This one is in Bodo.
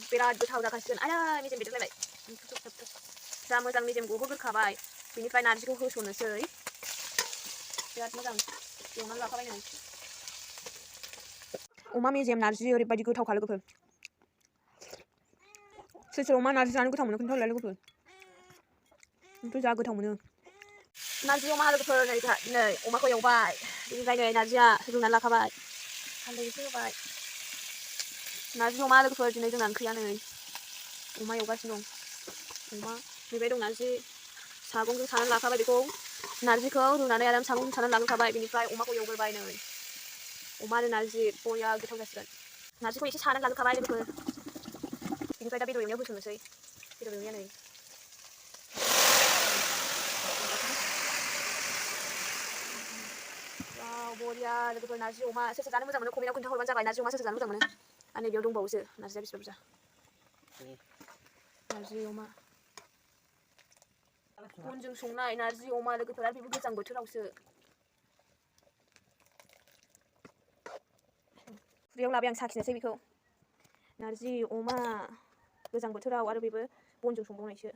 बिराद गोथाव जाखासिगोन आया मेजेम बेरलायबाय जा मोजां मेजेमखौ होग्रोखाबाय बेनिफ्राय नारजिखौ होसननोसै बिराद मोजां एवनानै लाखाबाय नै अमा मेजेम नारजि ओरैबायदि गोथावखा लोगोफोर सोर सोर अमा नारजि जानो गोथाव मोनो खोन्थाहरलाय लोगोफोर आंथ' जा गोथाव मोनो नारजि अमा लोगोफोर नै अमाखौ एवबाय बेनिफ्राय नै नारजिया रुनानै लाखाबाय हालदै एसे होबाय नारजि अमा लोगोफोर दिनै जोंना ओंख्रिया नै अमा एवगासिनो दं अमा बेनिफ्राय दं नारजि सागंजों सानानै लाखाबाय बेखौ नारजिखौ रुनानै आराम सागंजों सानानै लाग्रोखाबाय बेनिफ्राय अमाखौ एवग्रोबाय नै अमा आरो नारजि बया गोथाव जासिगोन नारजिखौ एसे सानानै लाग्रोखाबाय लोगोफोर बेनिफ्राय दा बेदर एवनायाव होसननोसै बेदर एवनाया नै वाव बरिया लोगोफोर नारजि अमा सोर सोर जानो मोजां मोनो कमेन्टआव खोन्थाहरबानो जाबाय नारजि अमा सोर सोर जानो मोजां मोनो आरो नैबेयाव दंबावोसो नारजिया बेसेबा बुरजा नारजि अमा बनजों संनाय नारजि अमा लोगोफोर आरो बेबो गोजां बोथोरावसो खुरैयाव लाबाय आं साखिनोसै बेखौ नारजि अमा गोजां बोथोराव आरो बेबो बनजों संबावनायसो